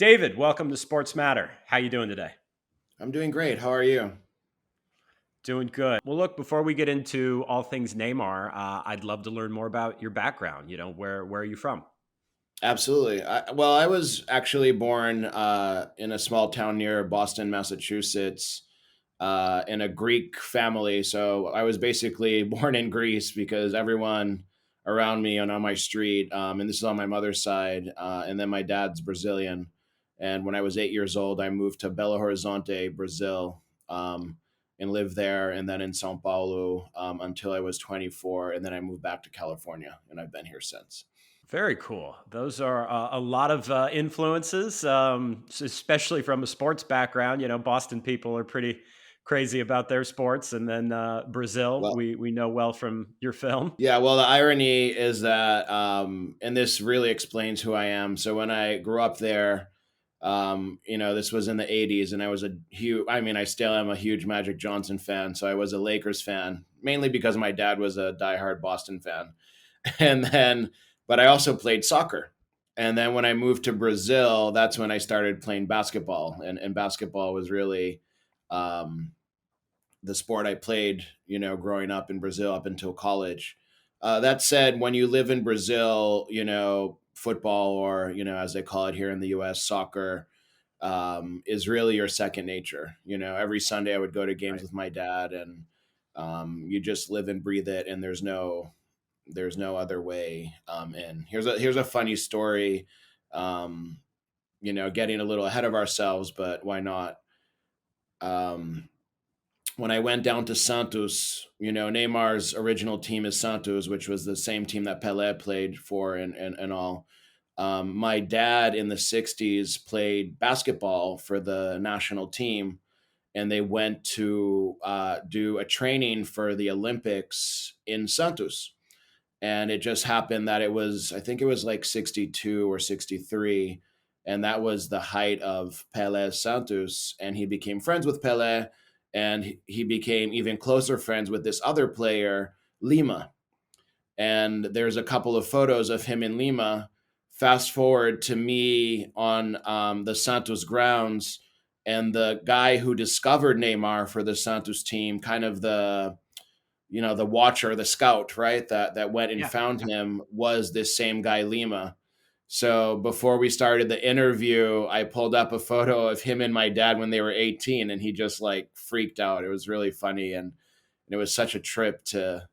David, welcome to Sports Matter. How you doing today? I'm doing great. How are you? Doing good. Well, look, before we get into all things Neymar, I'd love to learn more about your background. Where are you from? Absolutely. I was actually born in a small town near Boston, Massachusetts, in a Greek family. So I was basically born in Greece because everyone around me and on my street, and this is on my mother's side, and then my dad's Brazilian. And when I was 8 years old, I moved to Belo Horizonte, Brazil, and lived there, and then in Sao Paulo until I was 24, and then I moved back to California, and I've been here since. Very cool. Those are a lot of influences, especially from a sports background. Boston people are pretty crazy about their sports, and then Brazil, Well, we know well from your film. yeah, well, the irony is that, and this really explains who I am. So when I grew up there, this was in the 80s, and I was I still am a huge Magic Johnson fan. So I was a Lakers fan, mainly because my dad was a diehard Boston fan. And then, but I also played soccer. And then when I moved to Brazil, that's when I started playing basketball. And basketball was really, um, the sport I played, growing up in Brazil up until college. That said, when you live in Brazil, football, or, as they call it here in the US, soccer, is really your second nature. Every Sunday I would go to games Right. with my dad, and you just live and breathe it, and there's no other way. And here's a funny story. Getting a little ahead of ourselves, but why not? Um, when I went down to Santos, Neymar's original team is Santos, which was the same team that Pelé played for, and all. My dad in the 60s played basketball for the national team, and they went to do a training for the Olympics in Santos. And it just happened that I think it was like 62 or 63. And that was the height of Pele's Santos. And he became friends with Pele, and he became even closer friends with this other player, Lima. And there's a couple of photos of him in Lima. Fast forward to me on the Santos grounds, and the guy who discovered Neymar for the Santos team, kind of the watcher, the scout, right? That went and Yeah. found him, was this same guy Lima. So before we started the interview, I pulled up a photo of him and my dad when they were 18, and he just like freaked out. It was really funny, and it was such a trip to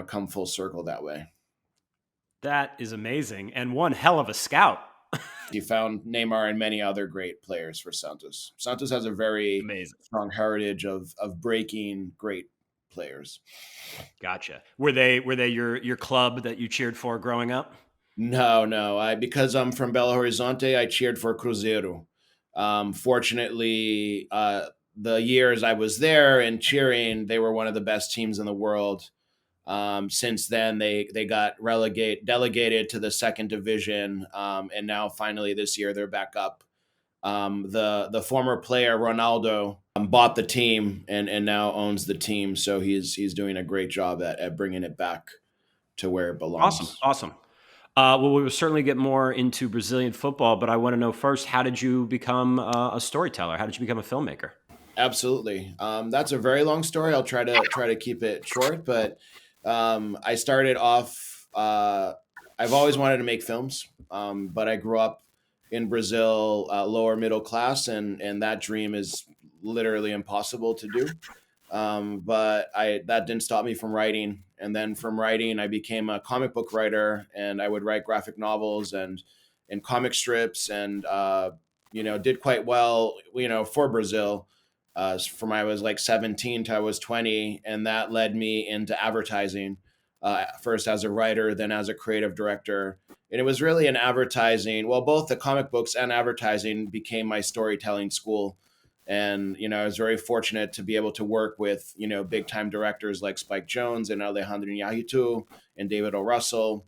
come full circle that way. That is amazing, and one hell of a scout. He found Neymar and many other great players for Santos. Santos has a very Amazing. strong heritage of breaking great players. Gotcha. Were they your club that you cheered for growing up? No, no. Because I'm from Belo Horizonte, I cheered for Cruzeiro. Fortunately, the years I was there and cheering, they were one of the best teams in the world. Since then, they got delegated to the second division, and now finally this year they're back up. The former player Ronaldo bought the team, and now owns the team, so he's doing a great job at bringing it back to where it Awesome, belongs. awesome. Well, we will certainly get more into Brazilian football, but I want to know first, how did you become a storyteller? How did you become a filmmaker? Absolutely. That's a very long story. I'll try to keep it short, but I started off. I've always wanted to make films, but I grew up in Brazil, lower middle class, and that dream is literally impossible to do. But I that didn't stop me from writing, and then from writing, I became a comic book writer, and I would write graphic novels and comic strips, and did quite well, for Brazil. From I was like 17 to I was 20, and that led me into advertising. First as a writer, then as a creative director. And it was really in advertising. Well, both the comic books and advertising became my storytelling school. And I was very fortunate to be able to work with big time directors like Spike Jonze and Alejandro Inarritu and David O. Russell,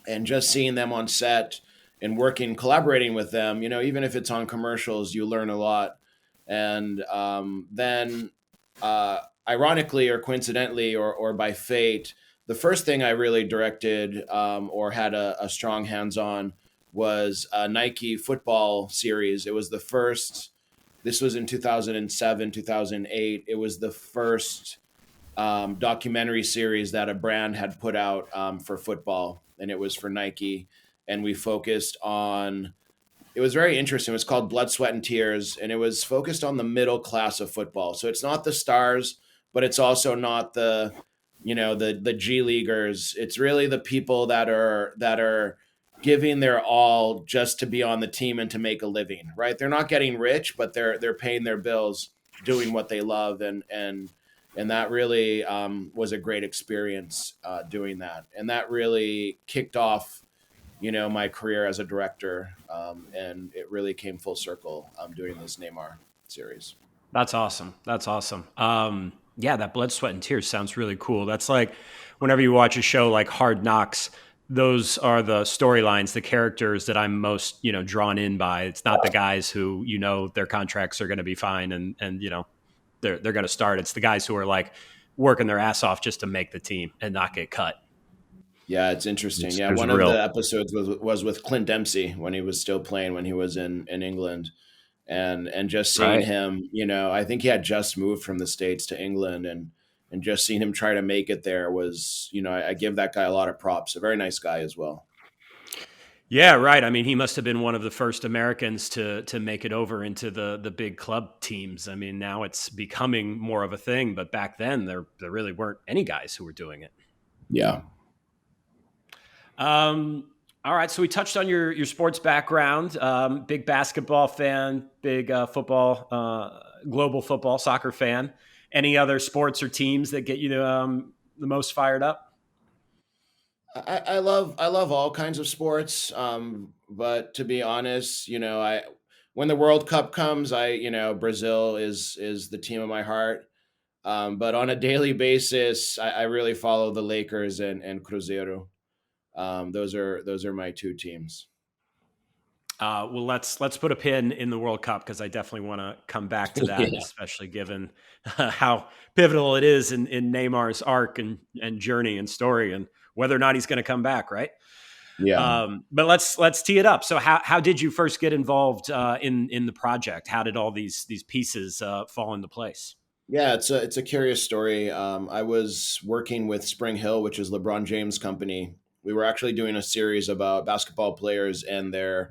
and just seeing them on set and working, collaborating with them. Even if it's on commercials, you learn a lot. And then, ironically or coincidentally or by fate, the first thing I really directed, or had a strong hands on, was a Nike football series. It was the first. This was in 2007, 2008. It was the first documentary series that a brand had put out for football, and it was for Nike. And we focused on. It was very interesting. It was called Blood, Sweat, and Tears, and it was focused on the middle class of football. So it's not the stars, but it's also not the, the G leaguers. It's really the people that are giving their all just to be on the team and to make a living. Right? They're not getting rich, but they're paying their bills, doing what they love, and that really was a great experience doing that, and that really kicked off my career as a director, and it really came full circle doing this Neymar series. That's awesome. That's awesome. Yeah, that Blood, Sweat, and Tears sounds really cool. That's like whenever you watch a show like Hard Knocks, those are the storylines, the characters that I'm most, drawn in by. It's not the guys who, their contracts are going to be fine and they're going to start. It's the guys who are like working their ass off just to make the team and not get cut. Yeah, it's interesting. Yeah, There's one of real the episodes was with Clint Dempsey when he was still playing, when he was in England, and just seeing right. him, I think he had just moved from the States to England, and just seeing him try to make it there was, I give that guy a lot of props. A very nice guy as well. Yeah, right. I mean, he must have been one of the first Americans to make it over into the big club teams. I mean, now it's becoming more of a thing, but back then there really weren't any guys who were doing it. Yeah. All right, so we touched on your sports background. Big basketball fan, big football, global football, soccer fan. Any other sports or teams that get you the most fired up? I love all kinds of sports, but to be honest, I when the World Cup comes, Brazil is the team of my heart. But on a daily basis, I really follow the Lakers and Cruzeiro. Those are my two teams. Well, let's put a pin in the World Cup because I definitely want to come back to that, Yeah, especially given how pivotal it is in Neymar's arc and journey and story, and whether or not he's going to come back, right? yeah. But let's tee it up. So, how did you first get involved in the project? How did all these pieces fall into place? Yeah, it's a curious story. I was working with Spring Hill, which is LeBron James' company. We were actually doing a series about basketball players and the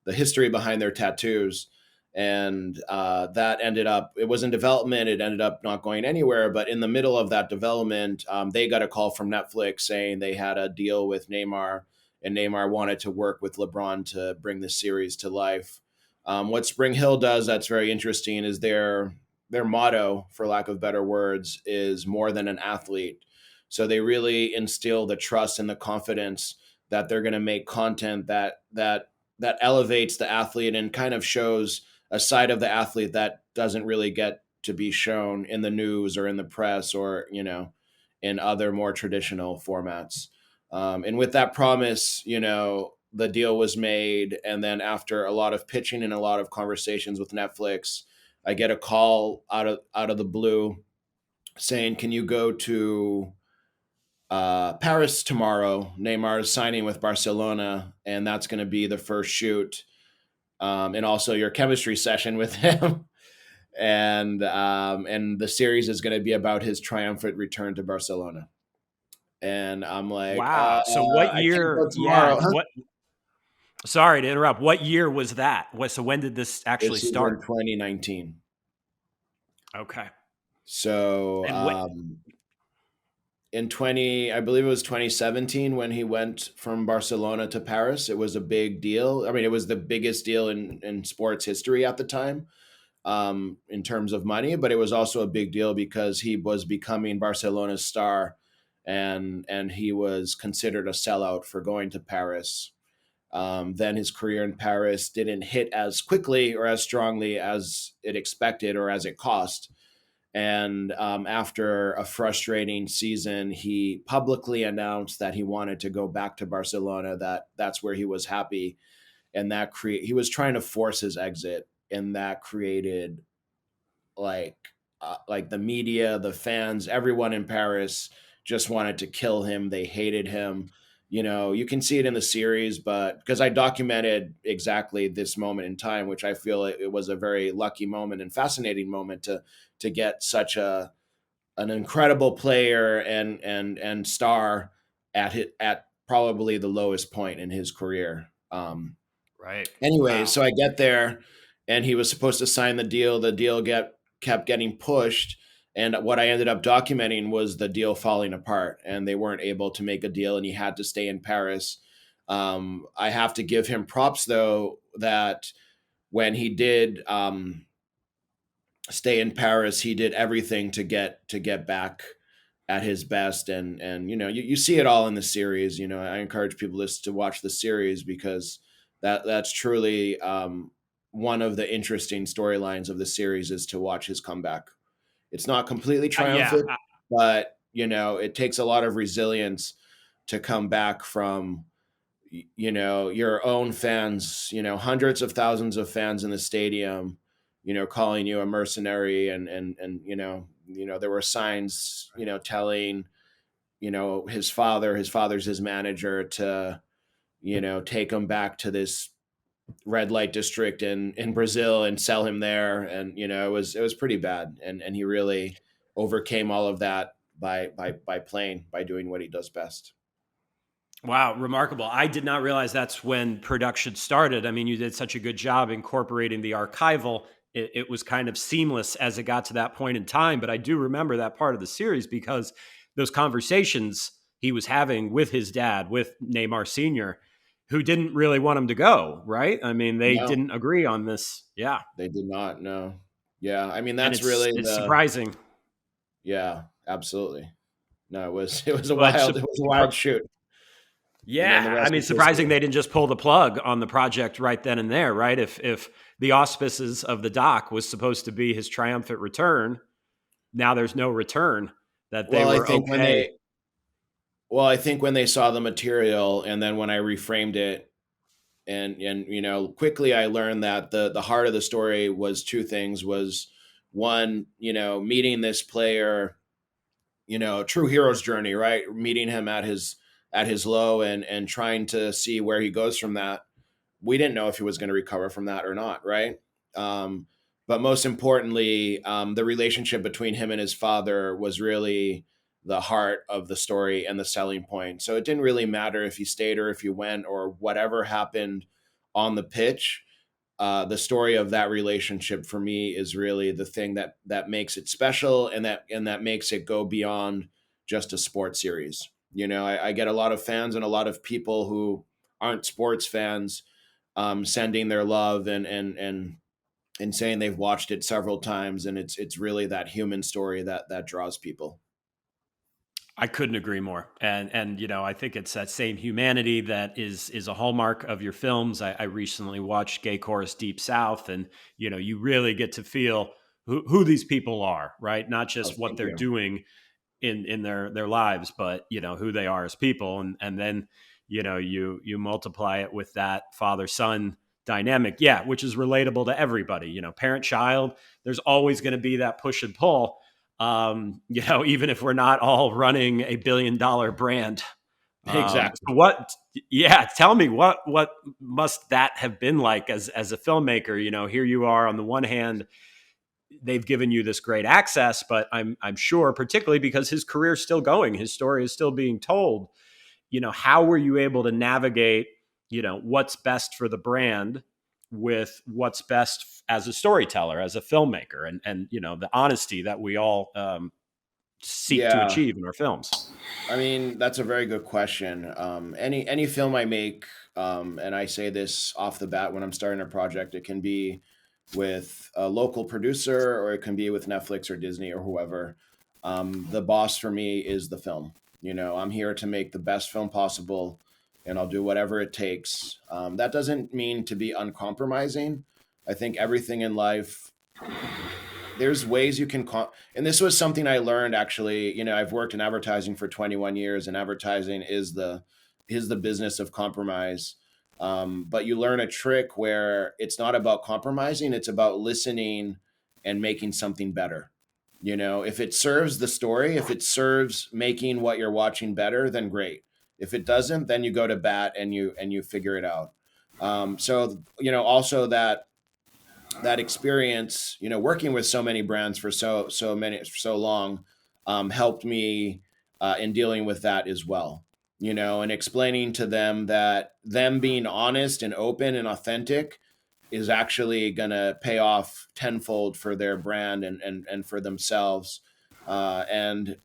history behind their tattoos, and that ended up, it was in development. It ended up not going anywhere. But in the middle of that development, they got a call from Netflix saying they had a deal with Neymar, and Neymar wanted to work with LeBron to bring this series to life. What Spring Hill does that's very interesting is their motto, for lack of better words, is more than an athlete. So they really instill the trust and the confidence that they're going to make content that elevates the athlete and kind of shows a side of the athlete that doesn't really get to be shown in the news or in the press or in other more traditional formats. And with that promise, the deal was made, and then after a lot of pitching and a lot of conversations with Netflix, I get a call out of the blue saying, "Can you go to Paris tomorrow? Neymar is signing with Barcelona, and that's going to be the first shoot, and also your chemistry session with him." And the series is going to be about his triumphant return to Barcelona. And I'm like, Wow. So, what I can't year? go Yeah. tomorrow. Huh? What? Sorry to interrupt. What year was that? So, when did this actually This is in start? 2019. Okay. So And what? in 20, I believe it was 2017 when he went from Barcelona to Paris. It was a big deal. I mean, it was the biggest deal in sports history at the time, in terms of money, but it was also a big deal because he was becoming Barcelona's star, and he was considered a sellout for going to Paris. Then his career in Paris didn't hit as quickly or as strongly as it expected or as it cost. And after a frustrating season, he publicly announced that he wanted to go back to Barcelona. That's where he was happy, and he was trying to force his exit, and that created like the media, the fans, everyone in Paris just wanted to kill him. They hated him, You can see it in the series, but because I documented exactly this moment in time, which I feel it was a very lucky moment and fascinating moment to get such an incredible player and star at probably the lowest point in his career. Right. Anyway, Wow. so I get there, and he was supposed to sign the deal. The deal kept getting pushed, and what I ended up documenting was the deal falling apart, and they weren't able to make a deal, and he had to stay in Paris. I have to give him props though that when he did stay in Paris, he did everything to get back at his best, and you see it all in the series. I encourage people to watch the series because that's truly one of the interesting storylines of the series is to watch his comeback. It's not completely Yeah. triumphant, but it takes a lot of resilience to come back from your own fans, hundreds of thousands of fans in the stadium, calling you a mercenary, and there were signs telling his father's his manager to take him back to this red light district in Brazil and sell him there, and it was pretty bad, and he really overcame all of that by playing, by doing what he does best. Wow, remarkable. I did not realize that's when production started. I mean, you did such a good job incorporating the archival. It was kind of seamless as it got to that point in time. But I do remember that part of the series because those conversations he was having with his dad, with Neymar Sr., who didn't really want him to go, right? I mean, they No, didn't agree on this. Yeah. they did not. No. Yeah, I mean And that's it's really it's the surprising. yeah, absolutely. No, it was a Well, it's wild shoot, and then the Yeah, I rest mean, is surprising history. they didn't just pull the plug on the project right then and there, right? If the auspices of the doc was supposed to be his triumphant return, now there's no return. That they Well, I were think when okay. they well, I think when they saw the material, and then when I reframed it, and quickly I learned that the heart of the story was two things: was one, meeting this player, true hero's journey, right? Meeting him at his low, and trying to see where he goes from that. We didn't know if he was going to recover from that or not, right? Um, but most importantly, the relationship between him and his father was really the heart of the story and the selling point. So it didn't really matter if he stayed or if he went or whatever happened on the pitch. The story of that relationship for me is really the thing that makes it special, and that makes it go beyond just a sports series. I get a lot of fans and a lot of people who aren't sports fans sending their love and saying they've watched it several times, and it's really that human story that draws people. I couldn't agree more. And I think it's that same humanity that is a hallmark of your films. I recently watched Gay Chorus Deep South, and you really get to feel who these people are, right? Not Oh, just what thank they're you. doing in their lives, but who they are as people, and then you multiply it with that father son dynamic, yeah, which is relatable to everybody. Parent child. There's always going to be that push and pull. Even if we're not all running $1 billion brand. Exactly. So what? Yeah, tell me what must that have been like as a filmmaker? Here you are on the one hand, they've given you this great access, but I'm sure, particularly because his career is still going, his story is still being told. How were you able to navigate, what's best for the brand with what's best as a storyteller, as a filmmaker, and the honesty that we all seek to Yeah. achieve in our films. I mean, that's a very good question. Any film I make, and I say this off the bat when I'm starting a project, it can be with a local producer or it can be with Netflix or Disney or whoever. The boss for me is the film. I'm here to make the best film possible, and I'll do whatever it takes. That doesn't mean to be uncompromising. I think everything in life, there's ways you can and this was something I learned, actually. I've worked in advertising for 21 years, and advertising is the business of compromise. But you learn a trick where it's not about compromising, it's about listening and making something better. If it serves the story, if it serves making what you're watching better, then great. If it doesn't, then you go to bat and you figure it out. So also that experience, working with so many brands for so long, helped me in dealing with that as well. And explaining to them that them being honest and open and authentic is actually going to pay off tenfold for their brand and for themselves. And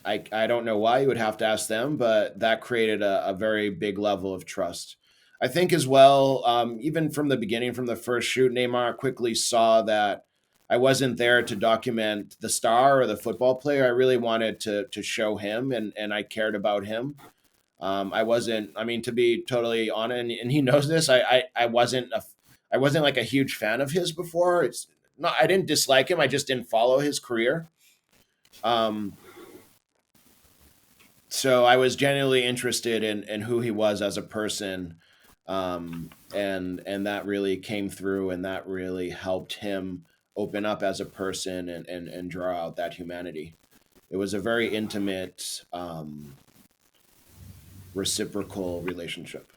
I don't know why, you would have to ask them, but that created a very big level of trust. I think as well, even from the beginning, from the first shoot, Neymar quickly saw that I wasn't there to document the star or the football player. I really wanted to show him, and I cared about him. I wasn't, I mean, to be totally honest, and he knows this, I wasn't like a huge fan of his before. It's not, I didn't dislike him. I just didn't follow his career. Um, so I was genuinely interested in who he was as a person, and that really came through, and that really helped him open up as a person and draw out that humanity. It was a very intimate, reciprocal relationship.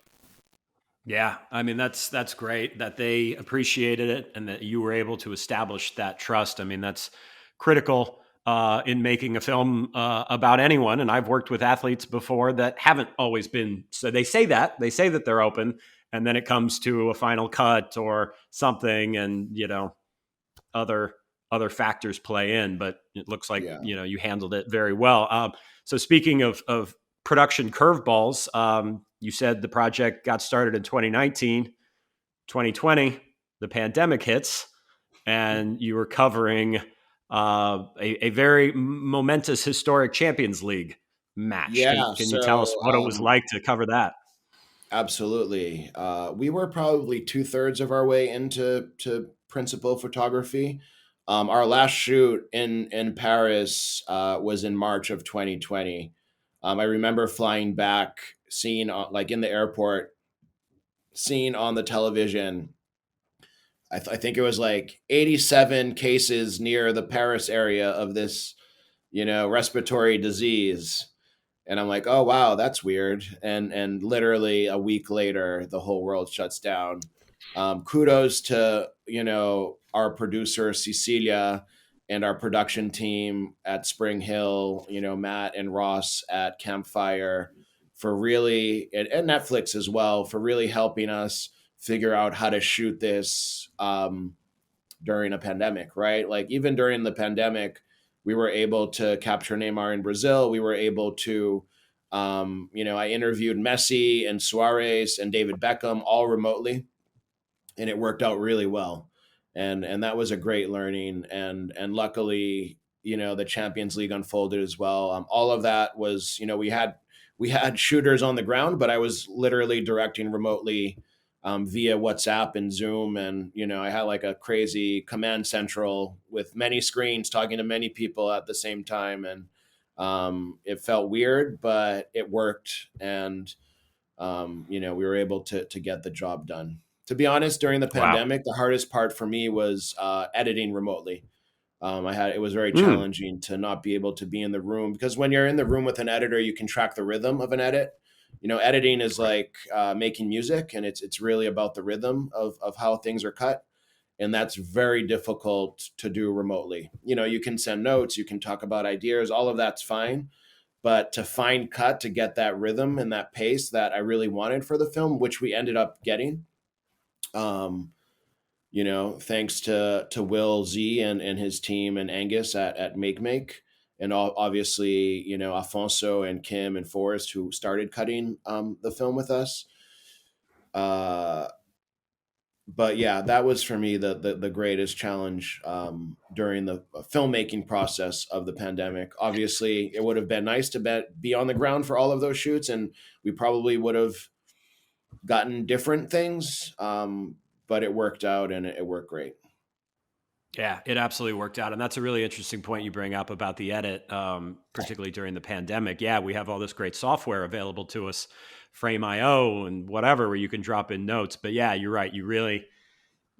Yeah, I mean that's great that they appreciated it and that you were able to establish that trust. I mean that's critical in making a film about anyone. And I've worked with athletes before that haven't always been. So they say that they're open, and then it comes to a final cut or something, and other other factors play in. But it looks like Yeah. you handled it very well. So speaking of production curveballs, you said the project got started in 2019, 2020, the pandemic hits, and you were covering a very momentous historic Champions League match. Yeah. Can you tell us So, what it was like to cover that? absolutely. We were probably two-thirds of our way into principal photography. Our last shoot in Paris was in March of 2020. I remember flying back, seeing like in the airport, seeing on the television. I think it was like 87 cases near the Paris area of this, respiratory disease. And I'm like, oh wow, that's weird. And literally a week later, the whole world shuts down. Kudos to our producer Cecilia and our production team at Spring Hill, Matt and Ross at Campfire, for really, and Netflix as well, for really helping us figure out how to shoot this during a pandemic, right? Like even during the pandemic, we were able to capture Neymar in Brazil. We were able to, I interviewed Messi and Suarez and David Beckham all remotely, and it worked out really well. And that was a great learning. And luckily, the Champions League unfolded as well. All of that was, we had shooters on the ground, but I was literally directing remotely via WhatsApp and Zoom. And, I had like a crazy command central with many screens talking to many people at the same time. And it felt weird, but it worked. And, we were able to get the job done. To be honest, during the Wow. pandemic, the hardest part for me was editing remotely. It was very Mm, challenging to not be able to be in the room, because when you're in the room with an editor, you can track the rhythm of an edit. Editing is like making music, and it's really about the rhythm of how things are cut, and that's very difficult to do remotely. You can send notes, you can talk about ideas, all of that's fine, but to find cut to get that rhythm and that pace that I really wanted for the film, which we ended up getting. Um, thanks to Will Z and his team and Angus at Make, and obviously, Afonso and Kim and Forrest, who started cutting the film with us. Uh, but yeah, that was for me the greatest challenge during the filmmaking process of the pandemic. Obviously, it would have been nice to be on the ground for all of those shoots, and we probably would have gotten different things. But it worked out, and it worked great. yeah, it absolutely worked out. And that's a really interesting point you bring up about the edit, particularly during the pandemic. Yeah, we have all this great software available to us, Frame.io and whatever, where you can drop in notes. But yeah, you're right. You really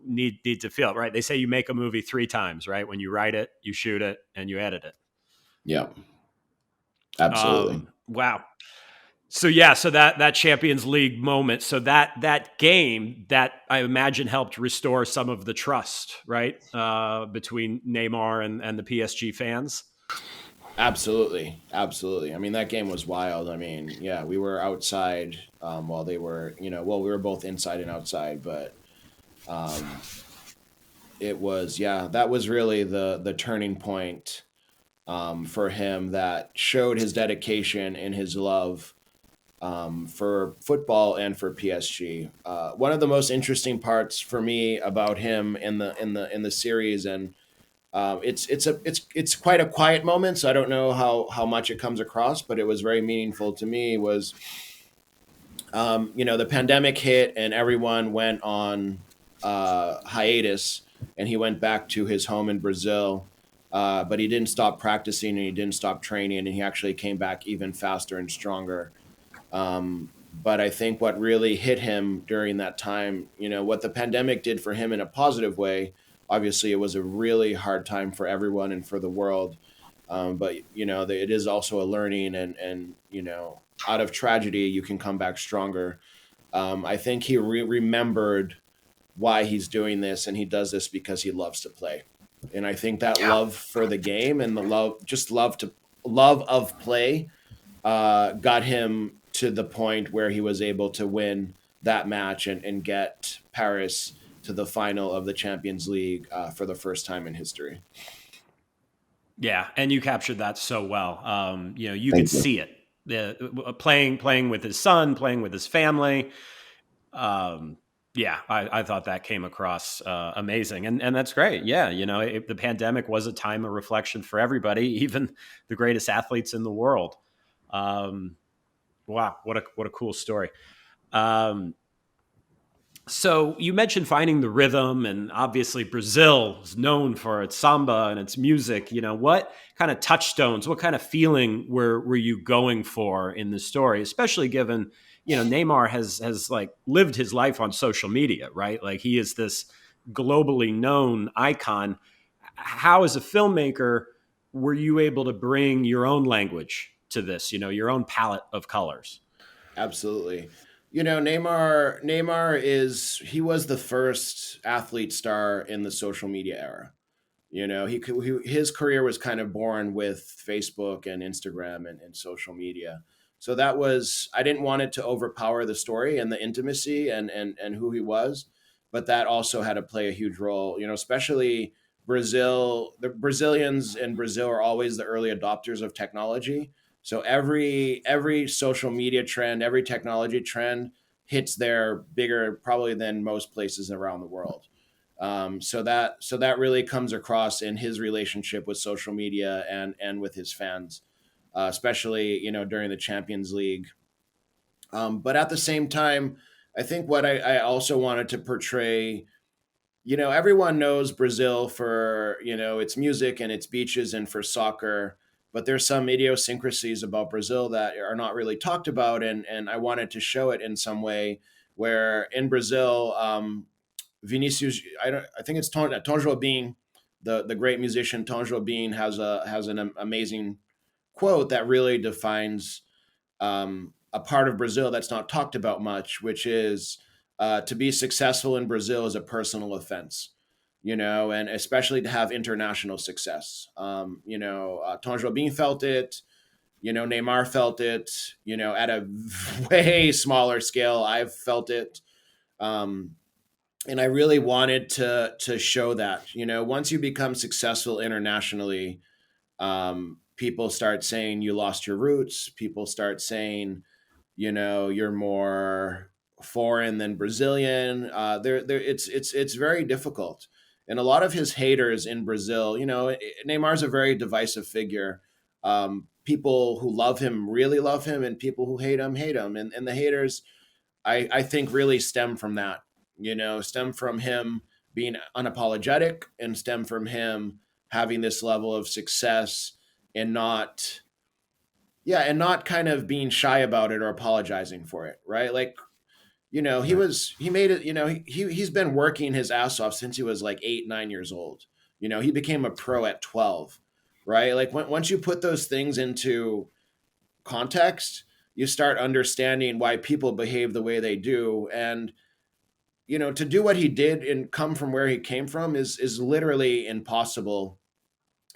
need to feel it, right? They say you make a movie three times, right? When you write it, you shoot it, and you edit it. Yeah, absolutely. Wow. So yeah, so that Champions League moment, so that game that I imagine helped restore some of the trust, right, between Neymar and the PSG fans. Absolutely, absolutely. I mean, that game was wild. I mean, yeah, we were outside while they were, well, we were both inside and outside, but um, it was, yeah, that was really the turning point for him that showed his dedication and his love for football and for PSG. One of the most interesting parts for me about him in the series, and it's quite a quiet moment, so I don't know how much it comes across, but it was very meaningful to me. Was the pandemic hit and everyone went on hiatus, and he went back to his home in Brazil. But he didn't stop practicing and he didn't stop training, and he actually came back even faster and stronger. But I think what really hit him during that time, what the pandemic did for him in a positive way, obviously it was a really hard time for everyone and for the world. But it is also a learning, and out of tragedy you can come back stronger. I think he remembered why he's doing this, and he does this because he loves to play. And I think that Yeah. love for the game and the love of play got him to the point where he was able to win that match and get Paris to the final of the Champions League for the first time in history. Yeah, and you captured that so well. You could Thank you. see it. Playing with his son, playing with his family. Um, yeah, I thought that came across amazing, and that's great. Yeah, the pandemic was a time of reflection for everybody, even the greatest athletes in the world. Um, wow, what a cool story. Um, so you mentioned finding the rhythm, and obviously Brazil is known for its samba and its music. What kind of touchstones, what kind of feeling were you going for in the story, especially given Neymar has like lived his life on social media, right? Like he is this globally known icon. How, as a filmmaker, were you able to bring your own language to this? Your own palette of colors. Absolutely. Neymar he was the first athlete star in the social media era. His career was kind of born with Facebook and Instagram and social media. So that was, I didn't want it to overpower the story and the intimacy and who he was, but that also had to play a huge role. Especially Brazil. The Brazilians in Brazil are always the early adopters of technology. So every social media trend, every technology trend hits there bigger probably than most places around the world. So that really comes across in his relationship with social media and with his fans, especially during the Champions League. But at the same time, I think what I also wanted to portray, everyone knows Brazil for its music and its beaches and for soccer, but there's some idiosyncrasies about Brazil that are not really talked about, and I wanted to show it in some way where in Brazil. Vinicius, I think it's Tonjo Bean, the great musician Tonjo Bean has an amazing quote that really defines a part of Brazil that's not talked about much, which is to be successful in Brazil is a personal offense, and especially to have international success. Tonjo Bean felt it. Neymar felt it. At a way smaller scale, I've felt it. Um, and I really wanted to show that once you become successful internationally, people start saying you lost your roots. People start saying you're more foreign than Brazilian. It's very difficult, and a lot of his haters in Brazil. Neymar's a very divisive figure. People who love him really love him, and people who hate him, and the haters I think really stem from that, stem from him being unapologetic and stem from him having this level of success and not, yeah, and not kind of being shy about it or apologizing for it, right? Like, Right. he made it, he's been working his ass off since he was like 8, 9 years old. He became a pro at 12, right? Like once you put those things into context, you start understanding why people behave the way they do. And to do what he did and come from where he came from is literally impossible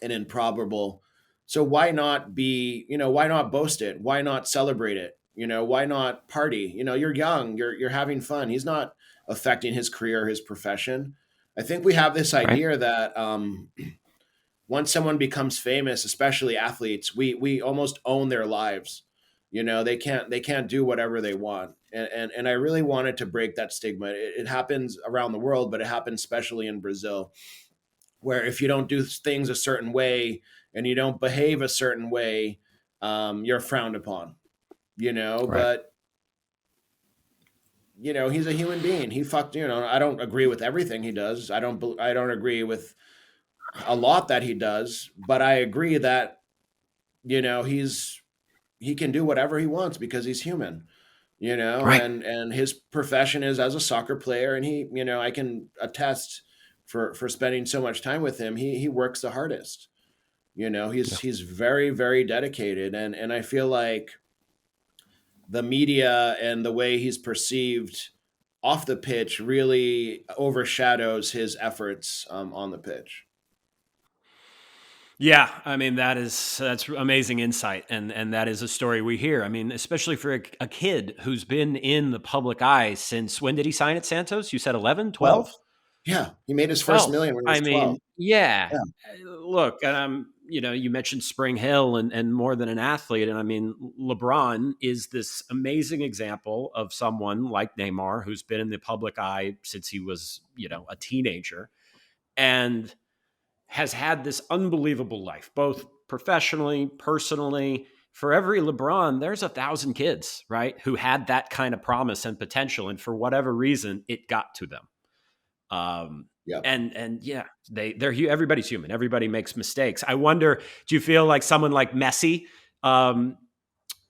and improbable. So why not boast it? Why not celebrate it? Why not party? You're young, you're having fun. He's not affecting his career, his profession. I think we have this Right. idea that once someone becomes famous, especially athletes, we almost own their lives. They can't do whatever they want. And I really wanted to break that stigma. It happens around the world, but it happens especially in Brazil, where if you don't do things a certain way and you don't behave a certain way, you're frowned upon. Right. But he's a human being. He fucked. I don't agree with everything he does. I don't agree with a lot that he does, but I agree that he can do whatever he wants because he's human. Right. And his profession is as a soccer player, and I can attest for spending so much time with him. He works the hardest. Yeah. He's very, very dedicated, and I feel like the media and the way he's perceived off the pitch really overshadows his efforts on the pitch. Yeah, I mean that's amazing insight, and that is a story we hear. I mean, especially for a kid who's been in the public eye since when did he sign at Santos? You said 11, 12. 12? Yeah, he made his first 12. million when he I was 12. mean, yeah. Yeah. Look, you mentioned Spring Hill and more than an athlete, and I mean, LeBron is this amazing example of someone like Neymar who's been in the public eye since he was, a teenager, and has had this unbelievable life, both professionally, personally. For every LeBron, there's 1,000 kids, right, who had that kind of promise and potential, and for whatever reason, it got to them. Um, Yeah. and yeah, they're everybody's human. Everybody makes mistakes. I wonder, do you feel like someone like Messi um,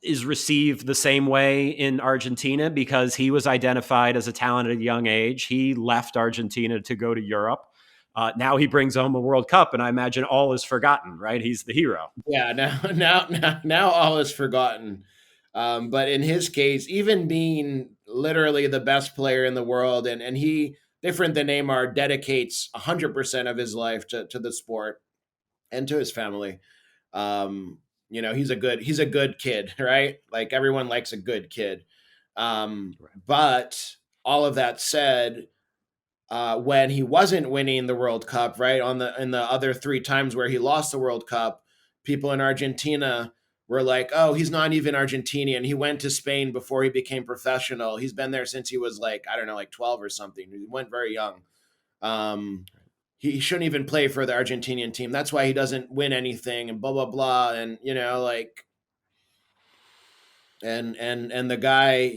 is received the same way in Argentina because he was identified as a talent at a young age? He left Argentina to go to Europe. Now he brings home a World Cup, and I imagine all is forgotten, right? He's the hero. Yeah, now all is forgotten. But in his case, even being literally the best player in the world, and he, different than Neymar, dedicates 100% of his life to the sport and to his family. He's a good kid, right? Like everyone likes a good kid. But all of that said, when he wasn't winning the World Cup, right? In the other three times where he lost the World Cup, people in Argentina were like, "Oh, he's not even Argentinian. He went to Spain before he became professional. He's been there since he was like, I don't know, like 12 or something. He went very young. Um, he shouldn't even play for the Argentinian team. That's why he doesn't win anything and blah blah blah." And like and the guy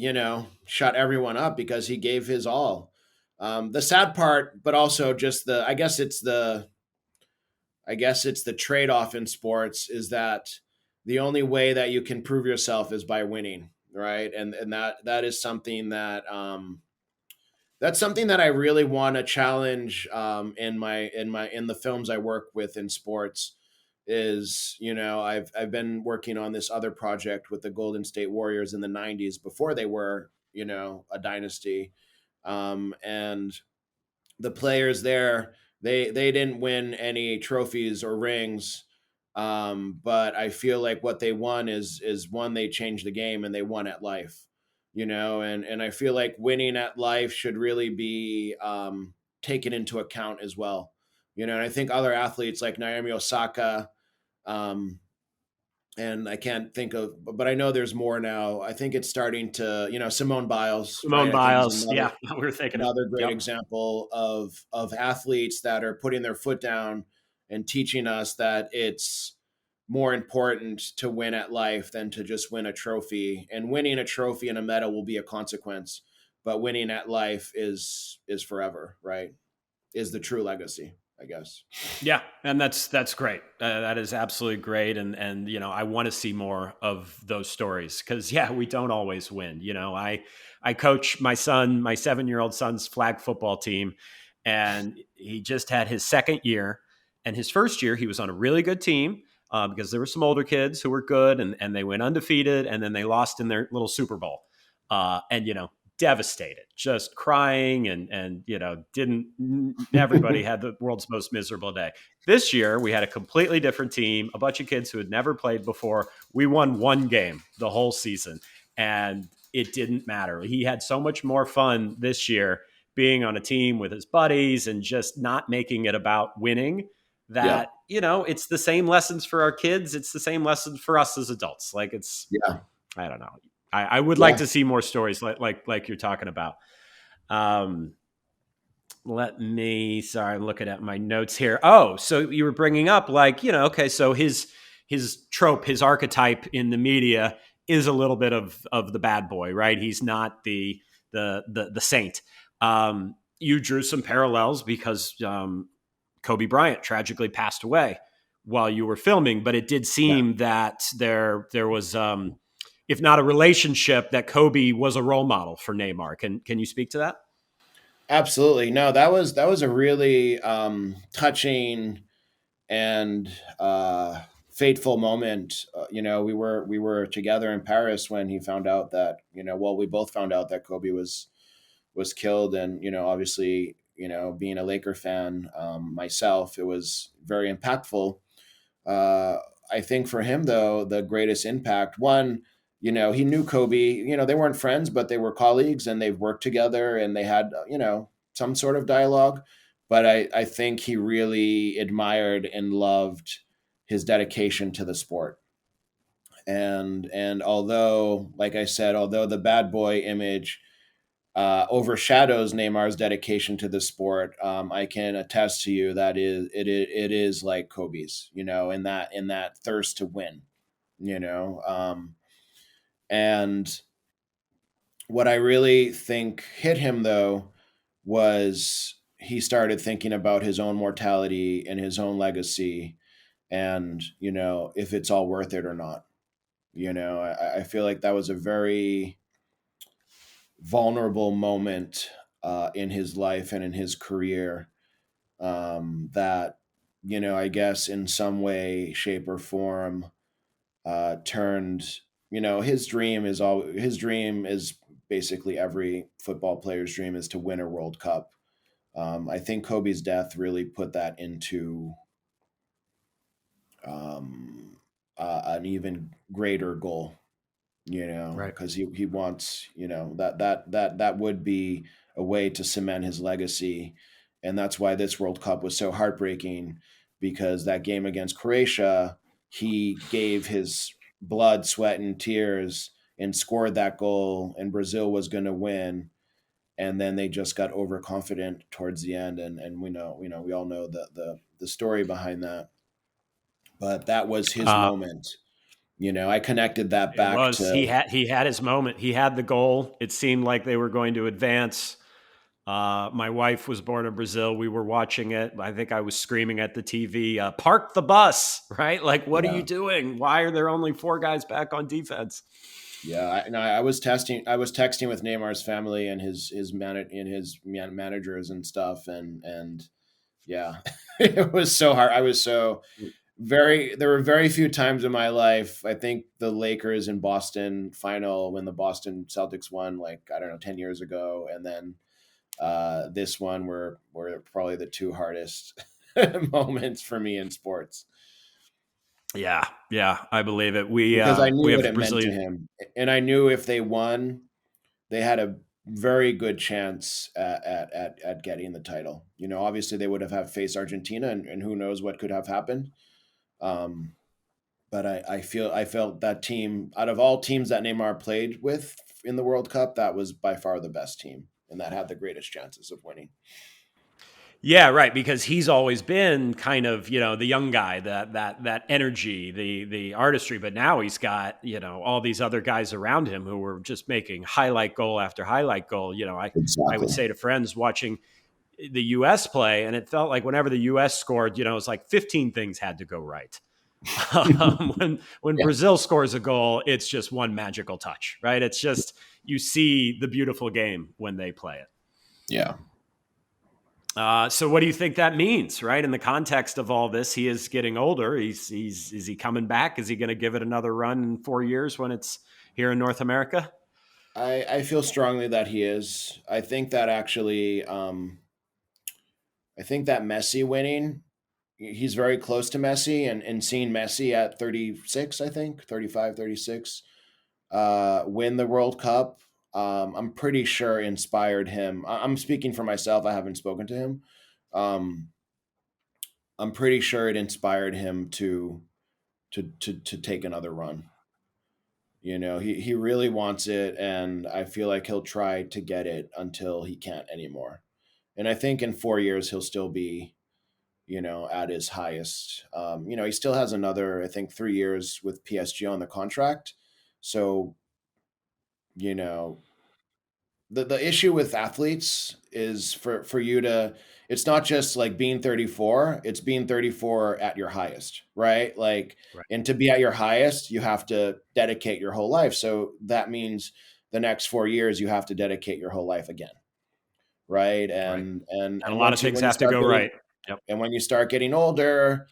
shut everyone up because he gave his all. The sad part, but also just the I guess it's the trade-off in sports, is that the only way that you can prove yourself is by winning, right? And that is something that I really want to challenge in the films I work with in sports. Is I've been working on this other project with the Golden State Warriors in the 90s before they were a dynasty, and the players there, they didn't win any trophies or rings, but I feel like what they won is one, they changed the game and they won at life, and I feel like winning at life should really be taken into account as well. And I think other athletes like Naomi Osaka, um, and I can't think of, but I know there's more now. I think it's starting to, Simone Biles, Simone right? I think is Biles. another Yeah, we were thinking it. another great Yep. example of athletes that are putting their foot down and teaching us that it's more important to win at life than to just win a trophy. And winning a trophy and a medal will be a consequence, but winning at life is forever, right? Is the true legacy, I guess. Yeah, and that's great. That is absolutely great, and I want to see more of those stories because yeah, we don't always win. I coach my son, my 7-year-old son's flag football team, and he just had his second year, and his first year he was on a really good team. because there were some older kids who were good and they went undefeated, and then they lost in their little Super Bowl. And, devastated, just crying and, everybody had the world's most miserable day. This year, we had a completely different team, a bunch of kids who had never played before. We won one game the whole season, and it didn't matter. He had so much more fun this year being on a team with his buddies and just not making it about winning Yeah. that, it's the same lessons for our kids. It's the same lessons for us as adults. Like Yeah. I don't know. I would like Yeah. to see more stories like you're talking about. Um, sorry, I'm looking at my notes here. Oh, so you were bringing up okay, so his trope, his archetype in the media is a little bit of the bad boy, right? He's not the saint. You drew some parallels because Kobe Bryant tragically passed away while you were filming, but it did Yeah. seem that there was if not a relationship, that Kobe was a role model for Neymar. Can you speak to that? Absolutely. No, that was a really touching and fateful moment. We were together in Paris when he found out that well, we both found out that Kobe was killed, and obviously, being a Laker fan myself, it was very impactful. Uh, I think for him, though, the greatest impact, one, he knew Kobe. They weren't friends, but they were colleagues, and they've worked together, and they had some sort of dialogue. But I think he really admired and loved his dedication to the sport. And although, like I said, although the bad boy image overshadows Neymar's dedication to the sport, I can attest to you that it is like Kobe's, in that thirst to win, you know. And what I really think hit him, though, was he started thinking about his own mortality and his own legacy, and if it's all worth it or not. I feel like that was a very vulnerable moment in his life and in his career, that I guess in some way, shape, or form turned. His dream is basically every football player's dream, is to win a World Cup. I think Kobe's death really put that into um, an even greater goal, Right. because he wants, that would be a way to cement his legacy. And that's why this World Cup was so heartbreaking, because that game against Croatia, he gave his blood, sweat, and tears and scored that goal, and Brazil was going to win. And then they just got overconfident towards the end, and we all know the story behind that. But that was his Uh, moment. I connected that it back was to. he had his moment. He had the goal. It seemed like they were going to advance. My wife was born in Brazil. We were watching it. I think I was screaming at the TV, "Park the bus!" Right? Like, what are you Yeah. doing? Why are there only four guys back on defense? Yeah, I was testing. I was texting with Neymar's family and his managers and stuff, and yeah, it was so hard. I was so very. There were very few times in my life. I think the Lakers in Boston final, when the Boston Celtics won, like, I don't know, 10 years ago, and then this one were probably the two hardest moments for me in sports, Yeah, yeah, I believe it. because I We knew what have it meant to Brazilian. him, and I knew if they won, they had a very good chance at getting the title. Obviously they would have faced Argentina, and who knows what could have happened. Um, but I felt that team, out of all teams that Neymar played with in the World Cup, that was by far the best team, and that had the greatest chances of winning. Yeah, right. Because he's always been kind of, the young guy, that energy, the artistry. But now he's got, all these other guys around him who were just making highlight goal after highlight goal. I would Exactly. say to friends watching the U.S. play, and it felt like whenever the U.S. scored, it was like 15 things had to go right. When Yeah. Brazil scores a goal, it's just one magical touch, right? It's just, you see the beautiful game when they play it. Yeah. So what do you think that means, right? In the context of all this, he is getting older. He's is he coming back? Is he going to give it another run in 4 years when it's here in North America? I feel strongly that he is. I think that actually, I think that Messi winning, he's very close to Messi, and seeing Messi at 36, I think 35, 36, win the World Cup, I'm pretty sure inspired him. I'm speaking for myself. I haven't spoken to him. Um, I'm pretty sure it inspired him to take another run. You know, he really wants it, and I feel like he'll try to get it until he can't anymore. And I think in 4 years he'll still be, at his highest. He still has another, I think, 3 years with PSG on the contract. So, you know, the issue with athletes is for you to, it's not just like being 34, it's being 34 at your highest, right? Like, Right. and to be at your highest, you have to dedicate your whole life. So that means the next 4 years you have to dedicate your whole life again, right? Right. And a And lot of once you things when you have to start go getting right. Yep. and when you start getting older,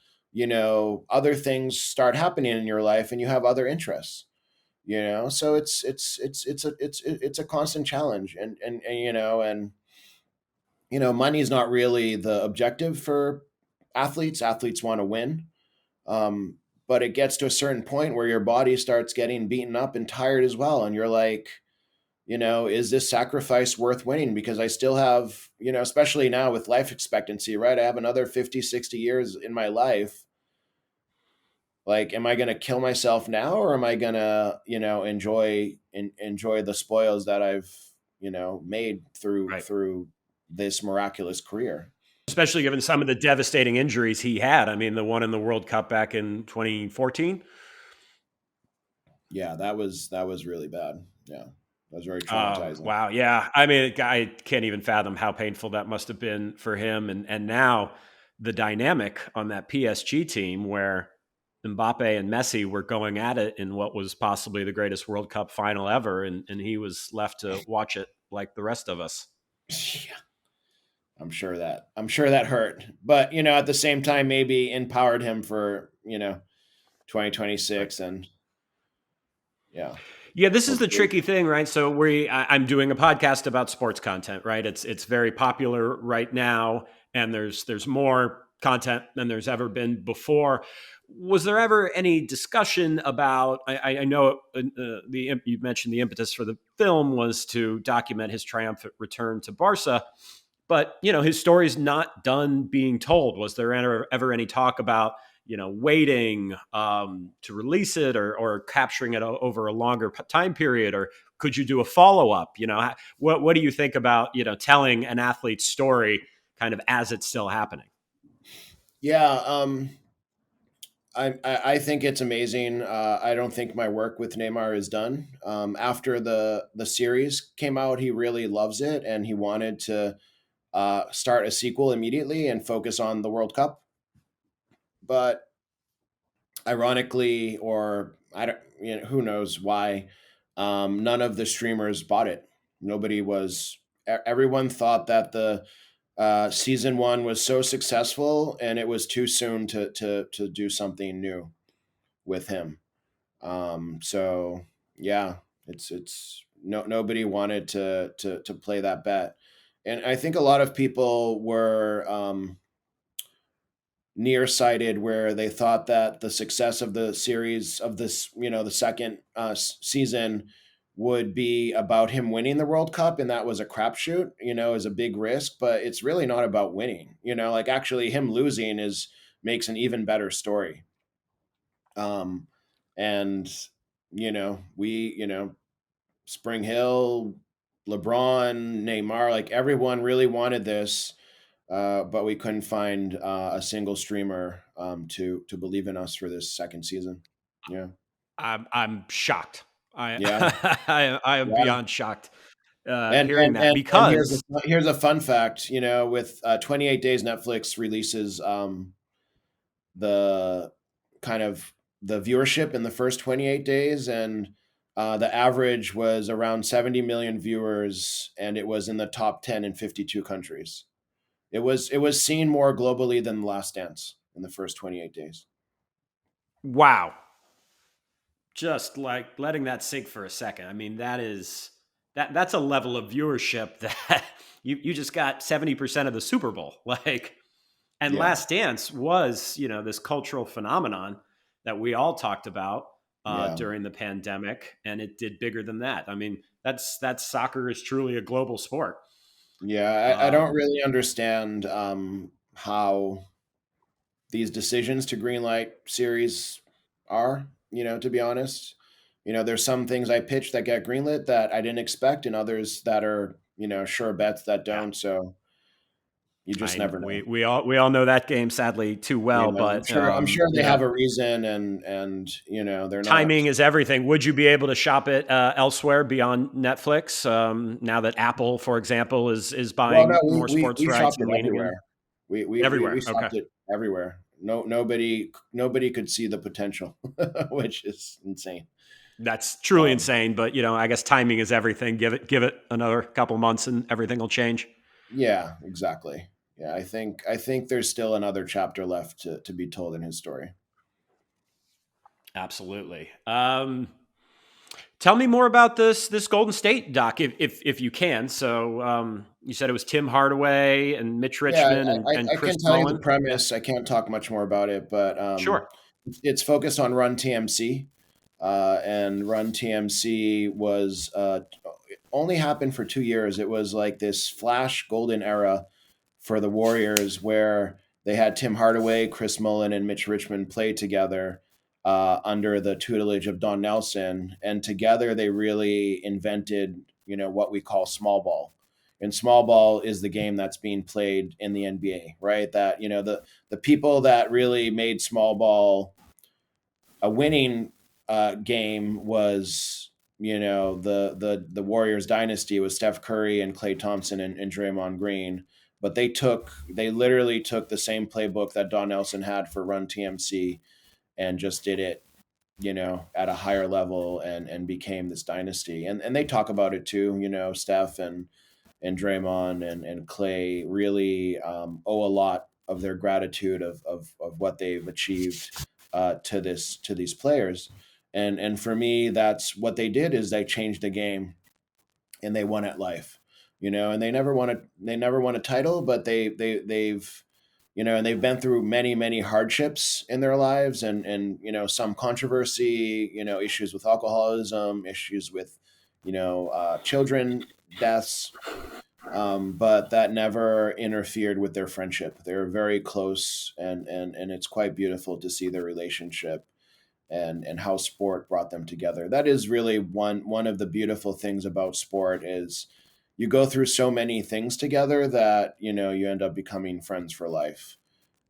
other things start happening in your life, and you have other interests. So it's a constant challenge, and money is not really the objective for athletes want to win. um, but it gets to a certain point where your body starts getting beaten up and tired as well, and you're like, is this sacrifice worth winning? Because I still have, especially now with life expectancy, right? I have another 50, 60 years in my life. Like, am I going to kill myself now, or am I going to, enjoy the spoils that I've, made through Right. through this miraculous career? Especially given some of the devastating injuries he had. I mean, the one in the World Cup back in 2014. Yeah, that was really bad. Yeah, that was very traumatizing. Wow. Yeah. I mean, I can't even fathom how painful that must have been for him. And now the dynamic on that PSG team where Mbappe and Messi were going at it in what was possibly the greatest World Cup final ever. And he was left to watch it like the rest of us. Yeah, I'm sure that hurt, but at the same time, maybe empowered him for 2026, and yeah, Yeah, this is the hopefully. tricky thing, right? So I'm doing a podcast about sports content, right? It's very popular right now, and there's more content than there's ever been before. Was there ever any discussion about? I know you mentioned the impetus for the film was to document his triumphant return to Barca, but his story's not done being told. Was there ever any talk about waiting to release it, or capturing it over a longer time period, or could you do a follow up? What do you think about telling an athlete's story kind of as it's still happening? Yeah, I think it's amazing. I don't think my work with Neymar is done. After the series came out, he really loves it, and he wanted to start a sequel immediately and focus on the World Cup. But ironically, or I don't, who knows why, none of the streamers bought it. Nobody was. Everyone thought that the season one was so successful, and it was too soon to do something new with him. So yeah, it's no nobody wanted to play that bet, and I think a lot of people were nearsighted, where they thought that the success of the series of this, the second season would be about him winning the World Cup, and that was a crapshoot, is a big risk, but it's really not about winning. Like, actually him losing is makes an even better story. Um, and we, Spring Hill, LeBron, Neymar, like everyone really wanted this, but we couldn't find a single streamer to believe in us for this second season. Yeah, I'm shocked. I yeah, I am yeah. beyond shocked And hearing and that and, and here's because a fun fact. With 28 days, Netflix releases the kind of the viewership in the first 28 days, and the average was around 70 million viewers, and it was in the top 10 in 52 countries. It was seen more globally than The Last Dance in the first 28 days. Wow. Just like letting that sink for a second. I mean, that's a level of viewership that you just got 70% of the Super Bowl. Like, and Yeah, Last Dance was, this cultural phenomenon that we all talked about yeah, during the pandemic, and it did bigger than that. I mean, that's soccer is truly a global sport. yeah. I don't Um, really understand how these decisions to greenlight series are. To be honest, there's some things I pitch that get greenlit that I didn't expect, and others that are sure bets that yeah, don't. So you just never know. we all know that game sadly too well, I'm but sure. I'm sure they have a reason, and they're not. timing is everything. Would you be able to shop it elsewhere beyond Netflix now that Apple, for example, is Well, no, buying more sports we rights shopped and it leaning in everywhere. We everywhere? Okay, shopped it everywhere. No, nobody could see the potential, which is insane. that's truly Um, insane. But I guess timing is everything. Give it another couple months, and everything will change. yeah, exactly. Yeah, I think there's still another chapter left to be told in his story. Absolutely. Tell me more about this Golden State doc, if you can. So you said it was Tim Hardaway and Mitch Yeah, Richmond and I Chris can tell you the Mullin. Yeah, premise. I can't talk much more about it, but sure. it's focused on Run TMC, and Run TMC was only happened for 2 years. It was like this flash golden era for the Warriors where they had Tim Hardaway, Chris Mullin, and Mitch Richmond play together under the tutelage of Don Nelson, and together they really invented what we call small ball. And small ball is the game that's being played in the NBA, right? That the people that really made small ball a winning game was the Warriors dynasty was Steph Curry and Klay Thompson and Draymond Green, but they literally took the same playbook that Don Nelson had for Run TMC and just did it at a higher level and became this dynasty. And they talk about it too. Steph and Draymond and Clay really owe a lot of their gratitude of what they've achieved to these players. And for me, that's what they did is they changed the game and they won at life. And they never won a title, but they've and they've been through many hardships in their lives and some controversy, issues with alcoholism, issues with children deaths, but that never interfered with their friendship. They were very close, and it's quite beautiful to see their relationship and how sport brought them together. That is really one of the beautiful things about sport is you go through so many things together that you end up becoming friends for life,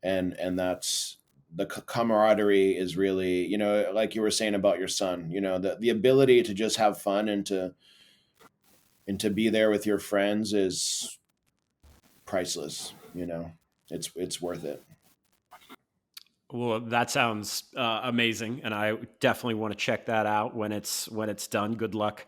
and that's the camaraderie is really like you were saying about your son, the ability to just have fun and to be there with your friends is priceless. It's worth it. Well, that sounds amazing, and I definitely want to check that out when it's done. Good luck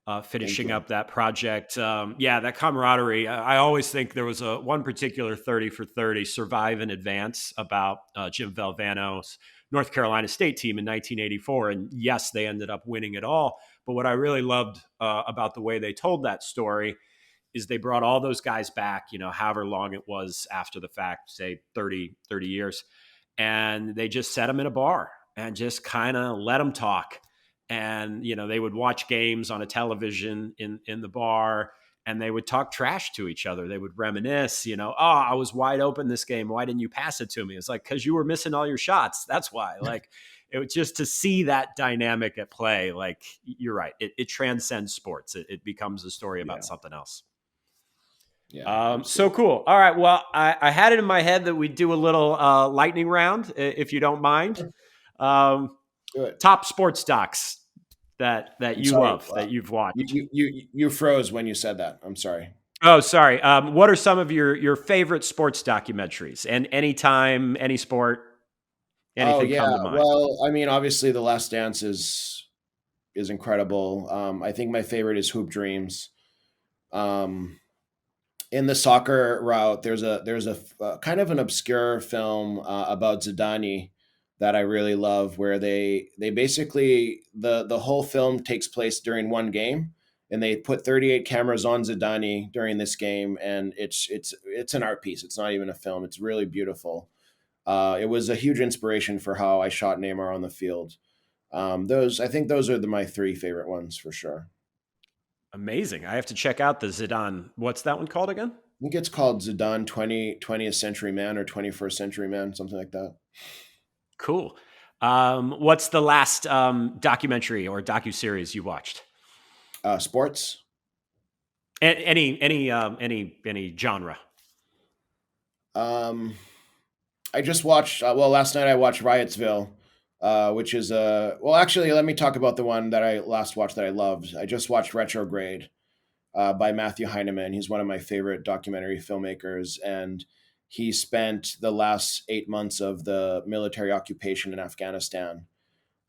Thank finishing you. up that project. Yeah, that camaraderie. I always think there was a one particular 30 for 30 survive in advance about Jim Valvano's North Carolina State team in 1984, and yes, they ended up winning it all. But what I really loved about the way they told that story is they brought all those guys back, however long it was after the fact, say 30 years, and they just set them in a bar and just kind of let them talk. And they would watch games on a television in the bar, and they would talk trash to each other. They would reminisce, oh, I was wide open this game, why didn't you pass it to me? It's like, because you were missing all your shots, that's why. Like, it was just to see that dynamic at play. Like, you're right, it transcends sports. It becomes a story about Yeah. something else. Yeah, So absolutely. cool. All right. Well, I had it in my head that we'd do a little lightning round, if you don't mind. Um, Do it. Top sports docs that I'm you sorry. love, that you've You, watched. you you froze when you said that. I'm sorry. Oh, sorry. What are some of your favorite sports documentaries? And anytime, any sport, Oh anything yeah. come to mind? Well, I mean, obviously, The Last Dance is incredible. I think my favorite is Hoop Dreams. Um, in the soccer route, there's a kind of an obscure film about Zidane that I really love, where they basically the whole film takes place during one game, and they put 38 cameras on Zidane during this game, and it's an art piece. It's not even a film. It's really beautiful. It was a huge inspiration for how I shot Neymar on the field. Those I think those are my three favorite ones for sure. Amazing. I have to check out the Zidane. What's that one called again? I think it's called Zidane 20th Century Man or 21st Century Man, something like that. Cool. What's the last documentary or docu-series you watched? Sports. Any genre. Um, I just watched. Well, last night I watched Riotsville, which is well, actually, let me talk about the one that I last watched that I loved. I just watched Retrograde by Matthew Heineman. He's one of my favorite documentary filmmakers, and he spent the last 8 months of the military occupation in Afghanistan.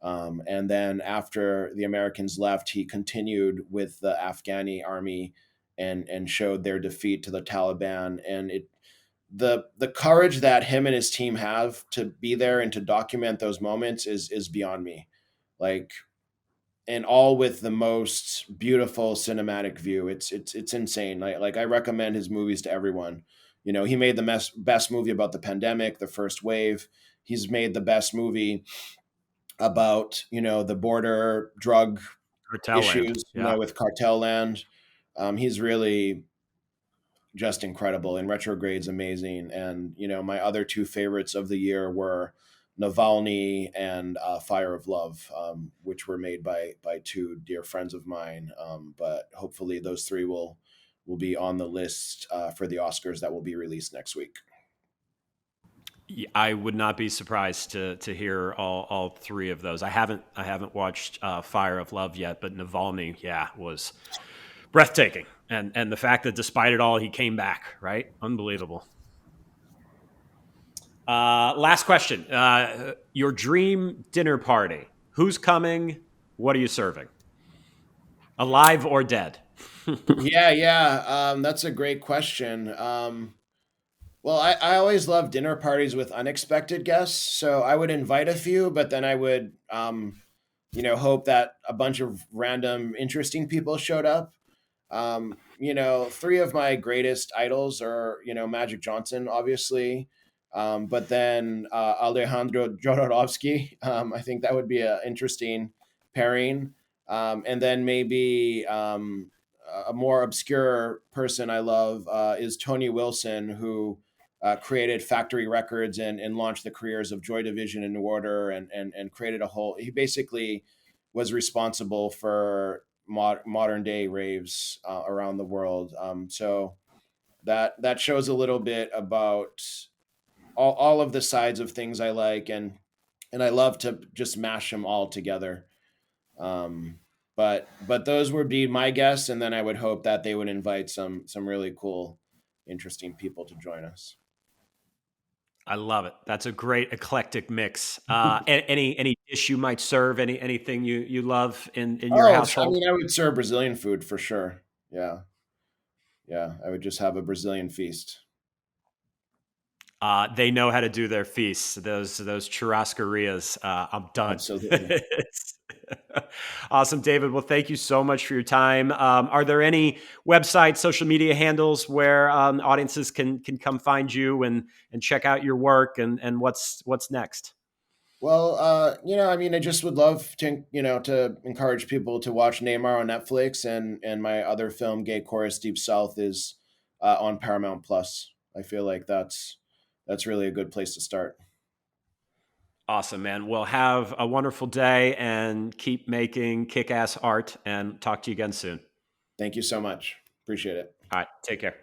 And then after the Americans left, he continued with the Afghani army and showed their defeat to the Taliban. And the courage that him and his team have to be there and to document those moments is beyond me. Like, and all with the most beautiful cinematic view. It's insane. Like I recommend his movies to everyone. You know, he made the best movie about the pandemic, the first wave. He's made the best movie about, the border drug Cartel Land. issues, Yeah. with cartel land. He's really just incredible, and Retrograde's amazing. And my other two favorites of the year were Navalny and Fire of Love, which were made by two dear friends of mine. But hopefully those three will be on the list for the Oscars that will be released next week. I would not be surprised to hear all three of those. I haven't watched Fire of Love yet, but Navalny, yeah, was breathtaking, and the fact that despite it all, he came back, right? Unbelievable. Last question: your dream dinner party? Who's coming? What are you serving? Alive or dead? Yeah, yeah, that's a great question. Well, I always love dinner parties with unexpected guests, so I would invite a few, but then I would, hope that a bunch of random interesting people showed up. Three of my greatest idols are, Magic Johnson, obviously, but then Alejandro Jodorowsky. I think that would be an interesting pairing. And then maybe a more obscure person I love is Tony Wilson, who created Factory Records and launched the careers of Joy Division and New Order, and created a whole. He basically was responsible for modern day raves around the world. So that shows a little bit about all of the sides of things I like, and I love to just mash them all together. Um, but those would be my guests, and then I would hope that they would invite some really cool, interesting people to join us. I love it. That's a great eclectic mix. Any dish you might serve? Anything you love in your Oh, I household? mean, I would serve Brazilian food for sure. Yeah, yeah, I would just have a Brazilian feast. They know how to do their feasts. Those churrascarias. I'm done. Absolutely. Awesome, David. Well, thank you so much for your time. Are there any websites, social media handles where audiences can come find you and check out your work and what's next? Well, I mean, I just would love to encourage people to watch Neymar on Netflix, and my other film, Gay Chorus Deep South, is on Paramount Plus. I feel like that's really a good place to start. Awesome, man. Well, have a wonderful day and keep making kick-ass art. And talk to you again soon. Thank you so much. Appreciate it. All right, take care.